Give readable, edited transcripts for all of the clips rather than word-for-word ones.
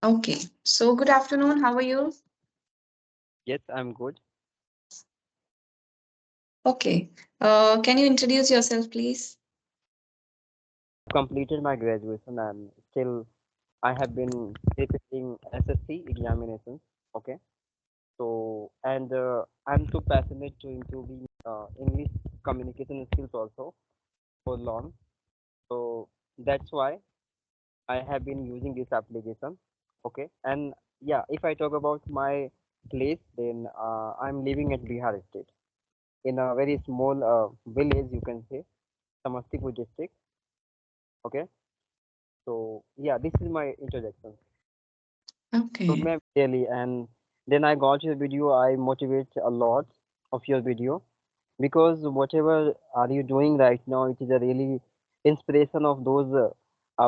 Okay. So good afternoon. How are you? Yes, I'm good. Okay. Can you introduce yourself, please? Completed my graduation and still I have been repeating SSC examinations. Okay. So and I'm too passionate to improving English communication skills also for long. So that's why I have been using this application. Okay. And yeah, if I talk about my place, then I'm living at Bihar state in a very small village, you can say, Samastipur district. Okay. So yeah, this is my introduction. So Okay. ma'am, really, and then I got your video. I motivate a lot of your video because whatever are you doing right now, it is a really inspiration of those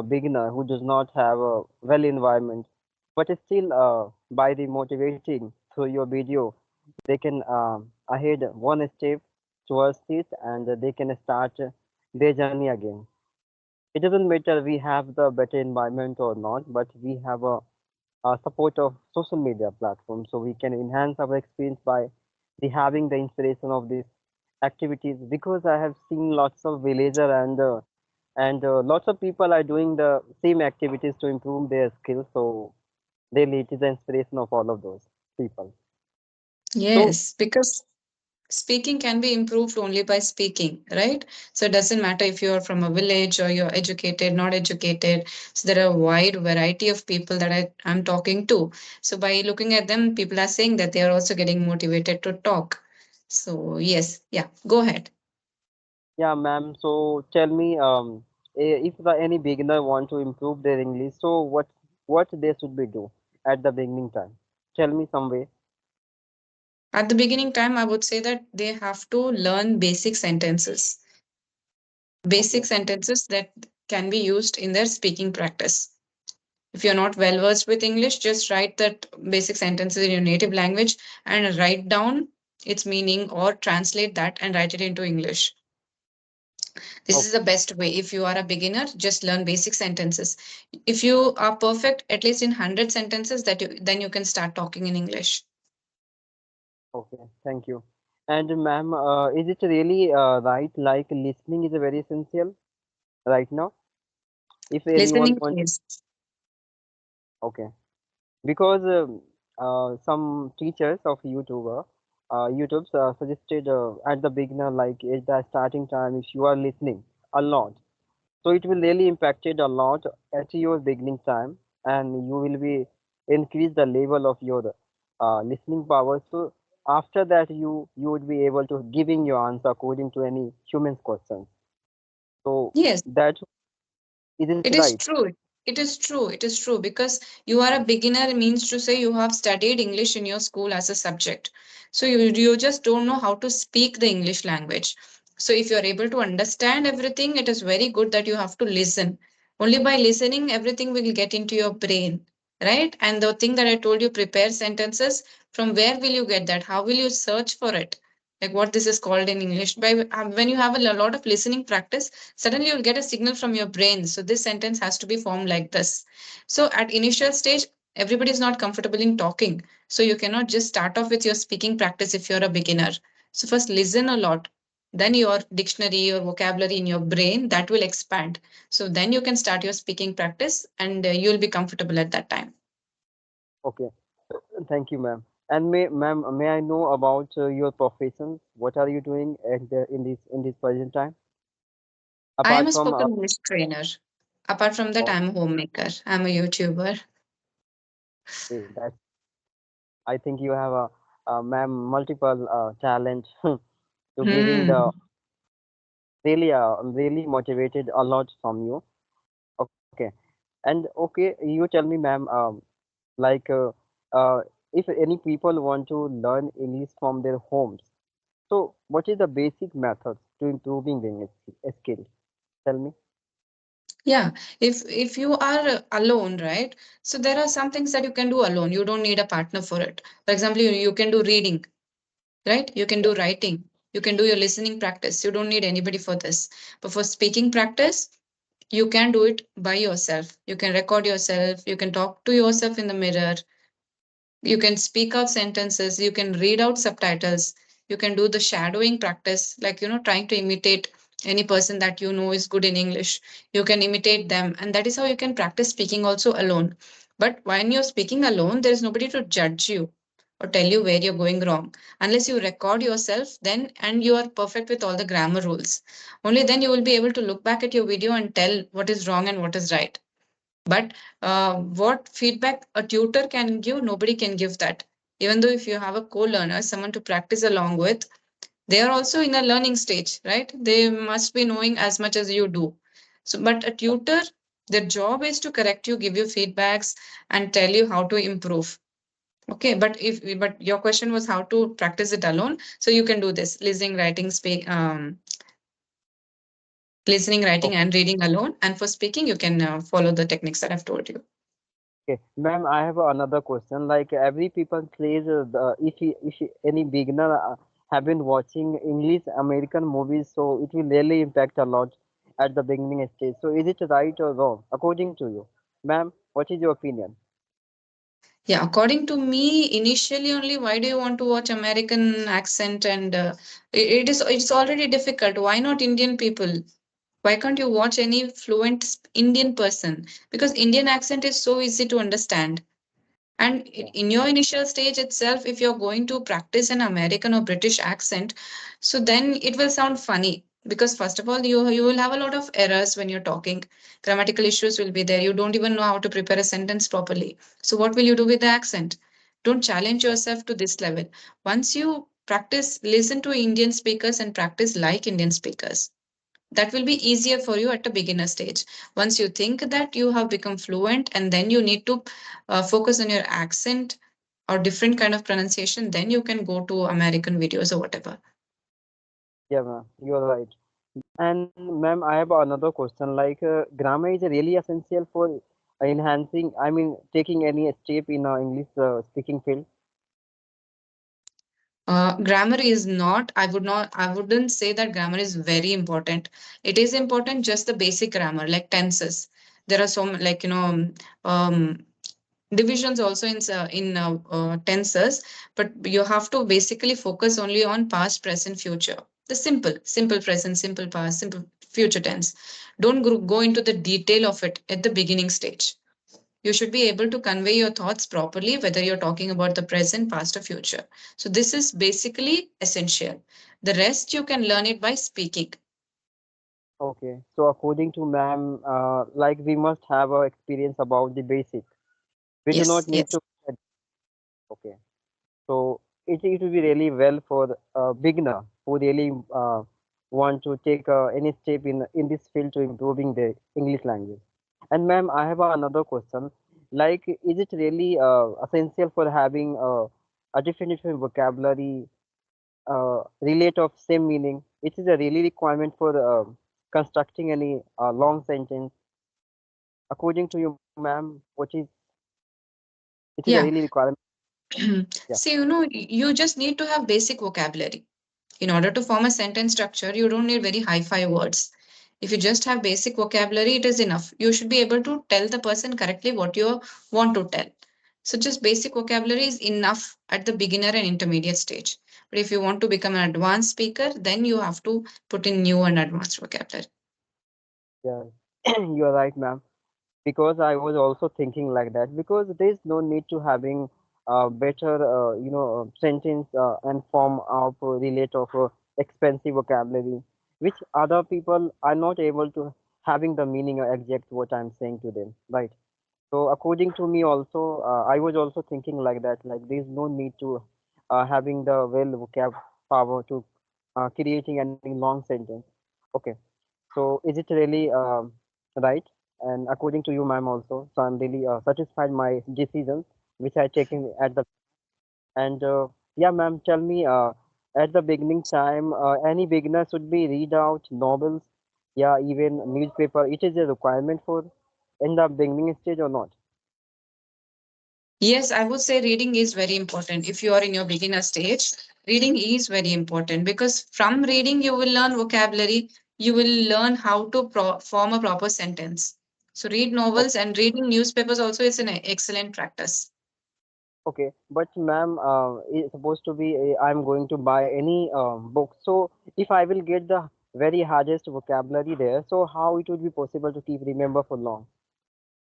beginner who does not have a well environment, but still by the motivating through your video, they can ahead one step towards it and they can start their journey again. It doesn't matter we have the better environment or not, but we have a support of social media platforms so we can enhance our experience by having the inspiration of these activities because I have seen lots of villager and lots of people are doing the same activities to improve their skills, so really it is the inspiration of all of those people. So Yes, because speaking can be improved only by speaking, right? So it doesn't matter if you're from a village or you're educated, not educated. So there are a wide variety of people that I'm talking to. So by looking at them, people are saying that they are also getting motivated to talk. So yes, yeah, go ahead. yeah ma'am, so tell me if any beginner want to improve their English, so what they should be do at the beginning time, tell me some way. At the beginning time, I would say that they have to learn basic Okay. sentences that can be used in their speaking practice. If you're not well versed with English, just write that basic sentences in your native language and write down its meaning or translate that and write it into English. This is Okay. the best way. If you are a beginner, just learn basic sentences. If you are perfect, at least in 100 sentences, then you can start talking in English. Okay, thank you. And ma'am, is it really right? Like listening is a very essential right now. If anyone Listening wants, is. okay, because some teachers of YouTube's suggested at the beginner, like at the starting time, if you are listening a lot, so it will really impacted a lot at your beginning time, and you will be increase the level of your listening power. So after that, you would be able to giving your answer according to any human's questions. So Yes. that is it It is right? true. It is true. It is true because you are a beginner means to say you have studied English in your school as a subject. So you just don't know how to speak the English language. So if you're able to understand everything, it is very good that you have to listen. Only by listening, everything will get into your brain, right? And the thing that I told you, prepare sentences, from where will you get that? How will you search for it? Like what this is called in English. By when you have a lot of listening practice, suddenly you'll get a signal from your brain. So this sentence has to be formed like this. So at initial stage, everybody is not comfortable in talking. So you cannot just start off with your speaking practice if you're a beginner. So first listen a lot. Then your dictionary or vocabulary in your brain that will expand. So then you can start your speaking practice and you'll be comfortable at that time. Okay, thank you, ma'am. And may I know about your professions? What are you doing at in this present time? I am Apart a from spoken English trainer. Apart from that, oh, I'm a homemaker. I'm a YouTuber. okay, that I think you have ma'am multiple talent to giving the Hmm. really I'm really motivated a lot from you. Okay, and okay, you tell me, ma'am, like if any people want to learn English from their homes, so what is the basic methods to improving the English skill? Tell me. Yeah, if you are alone, right? So there are some things that you can do alone. You don't need a partner for it. For example, you can do reading, right? You can Yeah. do writing. You can do your listening practice. You don't need anybody for this. But for speaking practice, You can do it by yourself. You can record yourself. You can talk to yourself in the mirror. You can speak out sentences. You can read out subtitles. You can do the shadowing practice, like, trying to imitate any person that you know is good in English. You can imitate them. And that is how you can practice speaking also alone. But when you're speaking alone, there is nobody to judge you or tell you where you're going wrong. Unless you record yourself, then and you are perfect with all the grammar rules. Only then you will be able to look back at your video and tell what is wrong and what is right. But what feedback a tutor can give, nobody can give that. Even though if you have a co-learner, someone to practice along with, they are also in a learning stage, right? They must be knowing as much as you do. So, but a tutor, their job is to correct you, give you feedbacks, and tell you how to improve. Okay, but your question was how to practice it alone. So you can do this: listening, writing, Okay. and reading alone. And for speaking, you can follow the techniques that I've told you. Okay, ma'am, I have another question. Like every people says, if any beginner have been watching English American movies, so it will really impact a lot at the beginning stage. So is it right or wrong, according to you, ma'am? What is your opinion? Yeah, according to me, initially only, why do you want to watch American accent? And it's already difficult. Why not Indian people? Why can't you watch any fluent Indian person? Because Indian accent is so easy to understand. And Yeah, in your initial stage itself, if you're going to practice an American or British accent, so then it will sound funny. Because first of all, you will have a lot of errors when you're talking. Grammatical issues will be there. You don't even know how to prepare a sentence properly. So what will you do with the accent? Don't challenge yeah, yourself to this level. Once you practice, listen to Indian speakers and practice like Indian speakers, that will be easier for you at a beginner stage. Once you think that you have become fluent and then you need to focus on your accent or different kind of pronunciation, then you can go to American videos or whatever. yeah, ma'am, you're right. And ma'am, I have another question. Like grammar is really essential for enhancing. I mean, taking any step in English speaking field. Grammar is not, I wouldn't say that grammar is very important. It is important, just the basic grammar, like tenses. There are some, like, um, divisions also in tenses, but you have to basically focus only on past, present, future. The simple present, simple past, simple future tense. Don't go into the detail of it at the beginning stage. You should be able to convey your thoughts properly, whether you're talking about the present, past, or future. So this is basically essential. The rest you can learn it by speaking. Okay, so according to ma'am, like we must have a experience about the basic. We do Yes, not need yes. to. Okay, so it will be really well for a beginner who really want to take any step in this field to improving their English language. And ma'am, I have another question. Like, is it really essential for having a different vocabulary, relate of same meaning? It is a really requirement for constructing any long sentence. According to you, ma'am, what is it is a really Yeah. requirement? Yeah, See, you just need to have basic vocabulary. In order to form a sentence structure, you don't need very high-fi words. If you just have basic vocabulary, it is enough. You should be able to tell the person correctly what you want to tell. So just basic vocabulary is enough at the beginner and intermediate stage. But if you want to become an advanced speaker, then you have to put in new and advanced vocabulary. yeah, you are right, ma'am. Because I was also thinking like that because there is no need to having better sentence and form of relate of expensive vocabulary which other people are not able to having the meaning or exact what I'm saying to them, right? So according to me also I was also thinking like that, like there is no need to having the well vocab power to creating any long sentence. Okay, so is it really right? And according to you, ma'am, also, so I'm really satisfied my decisions which I taken at the and yeah, ma'am, tell me at the beginning time, any beginner should be read out novels, yeah, even newspaper. It is a requirement for in the beginning stage or not? Yes, I would say reading is very important. If you are in your beginner stage, reading is very important because from reading you will learn vocabulary. you will learn how to form a proper sentence. So read Okay, novels, and reading newspapers also is an excellent practice. okay. But ma'am, it's supposed to be I'm going to buy any book. So if I will get the very hardest vocabulary there, so how it would be possible to keep remember for long?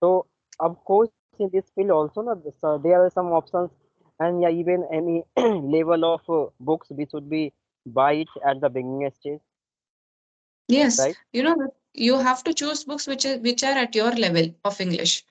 So of course in this field also, no, so there are some options, and yeah, even any level of books we should be buy it at the beginning stage, Yes, right? you have to choose books which are at your level of English.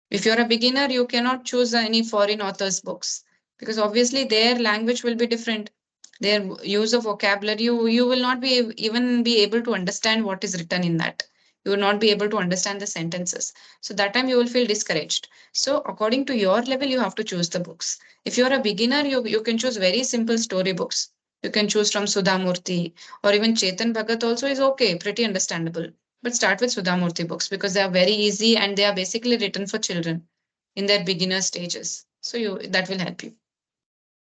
If you're a beginner, you cannot choose any foreign authors' books because obviously their language will be different. Their use of vocabulary, you will not even be able to understand what is written in that. You will not be able to understand the sentences. So that time you will feel discouraged. So according to your level, you have to choose the books. If you're a beginner, you can choose very simple story books. You can choose from Sudhamurti or even Chetan Bhagat also is okay, pretty understandable. But start with Sudhamurti books because they are very easy and they are basically written for children in their beginner stages. So you that will help you.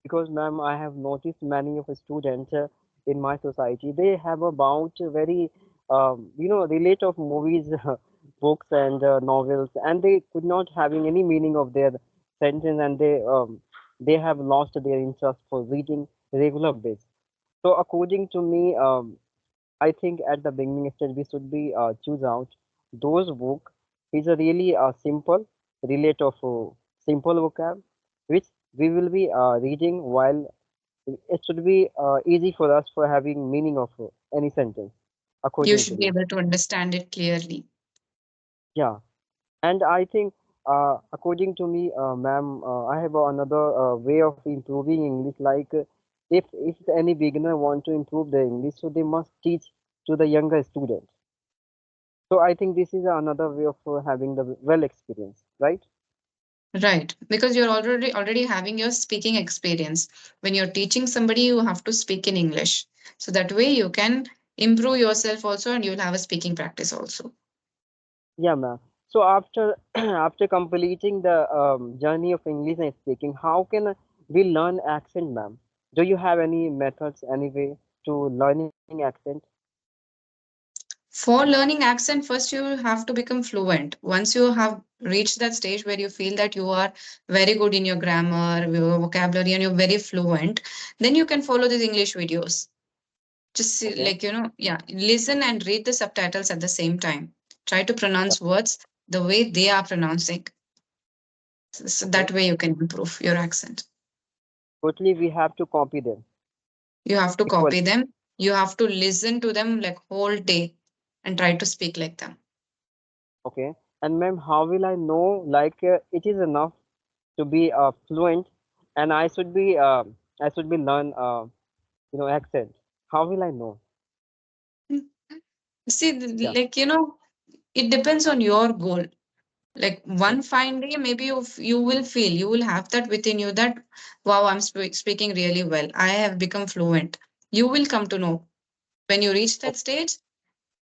Because ma'am, I have noticed many of the students in my society, they have about very relate of movies, books and novels, and they could not having any meaning of their sentence, and they have lost their interest for reading regular base. So according to me, I think at the beginning stage we should be choose out those book is a really simple, relate of simple vocab, which we will be reading while it should be easy for us for having meaning of any sentence, You according to should be me. able to understand it clearly. Yeah, and I think according to me, ma'am, I have another way of improving English. Like if any beginner want to improve their English, so they must teach to the younger students. So I think this is another way of having the well experience, right? Right. Because you're already having your speaking experience. When you're teaching somebody, you have to speak in English. So that way you can improve yourself also and you'll have a speaking practice also. Yeah, ma'am. So after after completing the journey of English and speaking, how can we learn accent, ma'am? Do you have any methods, any way to learning accent? For learning accent, first you have to become fluent. Once you have reached that stage where you feel that you are very good in your grammar, your vocabulary, and you're very fluent, then you can follow these English videos. Just Okay, yeah, listen and read the subtitles at the same time. Try to yeah, pronounce words the way they are pronouncing. So okay. that way you can improve your accent. Totally, we have to copy them You have to equally. copy them. You have to listen to them like whole day and try to speak like them. Okay. And ma'am, how will I know like it is enough to be fluent, and I should be learn accent. How will I know? See, Yeah. it depends on your goal. Like Okay. one fine day, maybe you will feel, you will have that within you that, wow, I'm speaking really well. I have become fluent. You will come to know when you reach that stage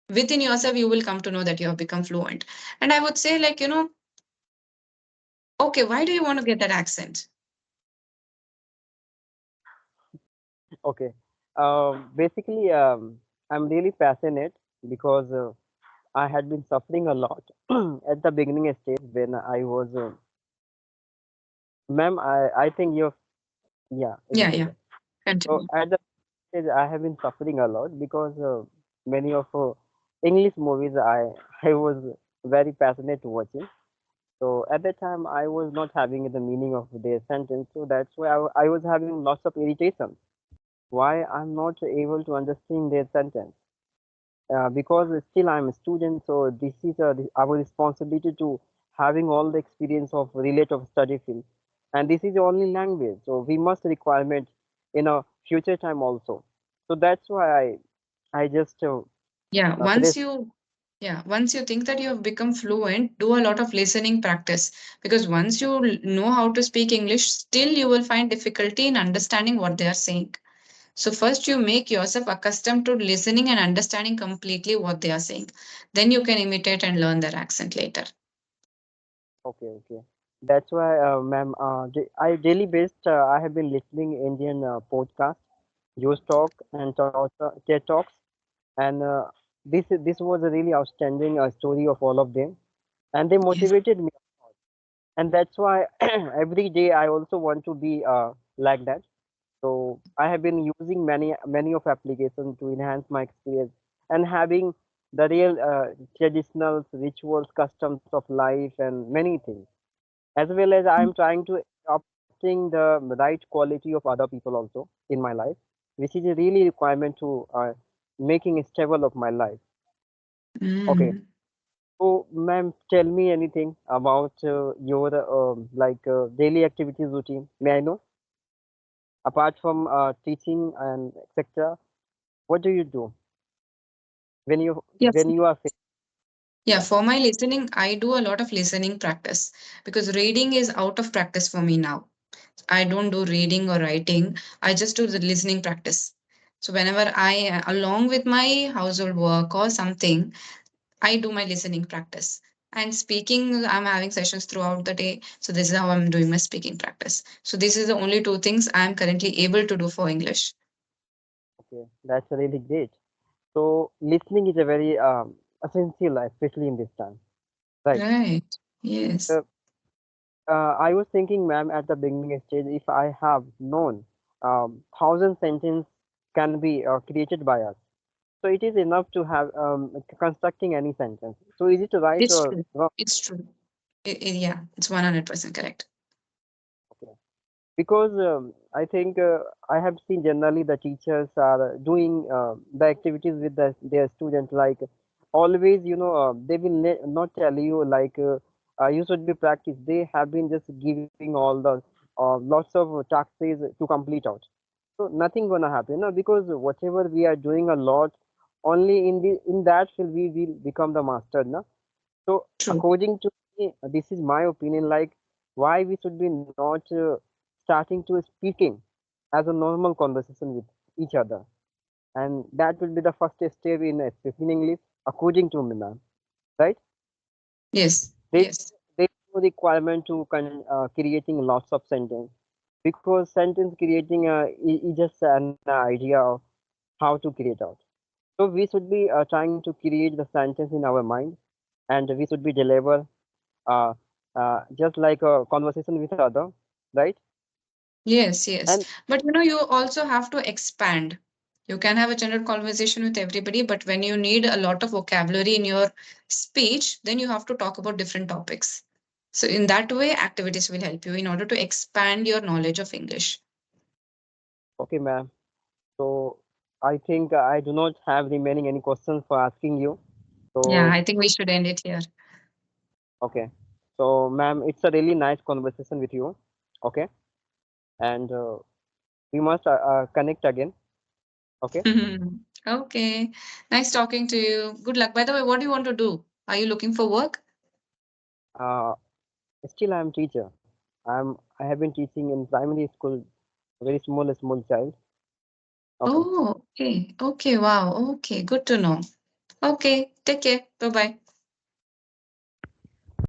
within yourself, you will come to know that you have become fluent. And I would say, okay, why do you want to get that accent? Okay. Basically, I'm really passionate because I had been suffering a lot at the beginning stage when I was, ma'am, I think you're, yeah, is Yeah, it yeah. okay? So Continue. at the stage, I have been suffering a lot because many of English movies I was very passionate watching. So at that time, I was not having the meaning of their sentence. So that's why I was having lots of irritation. Why I'm not able to understand their sentence? Because still I'm a student, so this is our responsibility to having all the experience of relate of study field, and this is the only language, so we must requirement in a future time also. So that's why I just Yeah, press. once you think that you have become fluent, do a lot of listening practice because once you know how to speak English, still you will find difficulty in understanding what they are saying. So first you make yourself accustomed to listening and understanding completely what they are saying. Then you can imitate and learn their accent later. Okay, okay. That's why, ma'am, I daily based I have been listening Indian podcast, News Talk and TED Talks, and this was a really outstanding story of all of them, and they Yes. motivated me, and that's why every day I also want to be like that. So I have been using many of applications to enhance my experience and having the real traditional rituals, customs of life, and many things. As well as I'm trying to adopting the right quality of other people also in my life, which is a really requirement to making a stable of my life. Okay. Mm. So, ma'am, tell me anything about your daily activities routine. May I know, apart from teaching and etc., what do you do Yes. when you are Yeah, for my listening, I do a lot of listening practice because reading is out of practice for me now. I don't do reading or writing. I just do the listening practice. So whenever along with my household work or something, I do my listening practice. And speaking, I'm having sessions throughout the day. So this is how I'm doing my speaking practice. So this is the only two things I'm currently able to do for English. okay? That's really great. So, listening is a very essential, especially in this time, right? Right. Yes. Uh, I was thinking, ma'am, at the beginning stage, if I have known thousand sentences can be created by us, so it is enough to have constructing any sentence. So is it right It's or true. wrong? It's true. Yeah, it's 100% correct. Okay. Because I think I have seen generally the teachers are doing the activities with their students like always they will not tell you like you should be practice. They have been just giving all the lots of tasks to complete out. So nothing gonna happen because whatever we are doing a lot only in that field we will become the master na. So True. according to me, this is my opinion. Like why we should be not starting to speaking as a normal conversation with each other, and that will be the first step in speaking English, according to me, ma'am. Right? Yes. There, Yes. there is no requirement to creating lots of sentence because sentence creating is just an idea of how to create out. So we should be trying to create the sentence in our mind, and we should be deliver uh, just like a conversation with other, right? Yes, yes. And But you also have to expand. You can have a general conversation with everybody, but when you need a lot of vocabulary in your speech, then you have to talk about different topics. So, in that way, activities will help you in order to expand your knowledge of English. okay, ma'am. So I think I do not have remaining any questions for asking you. Yeah, So I think we should end it here. okay. So ma'am, it's a really nice conversation with you. Okay, and we must connect again. Okay. Okay. Nice talking to you. Good luck. By the way, what do you want to do? Are you looking for work? Uh, Still, I'm teacher. I have been teaching in primary school, very small child. Okay. Oh, okay. Okay. Wow. Okay. Good to know. Okay. Take care. Bye bye.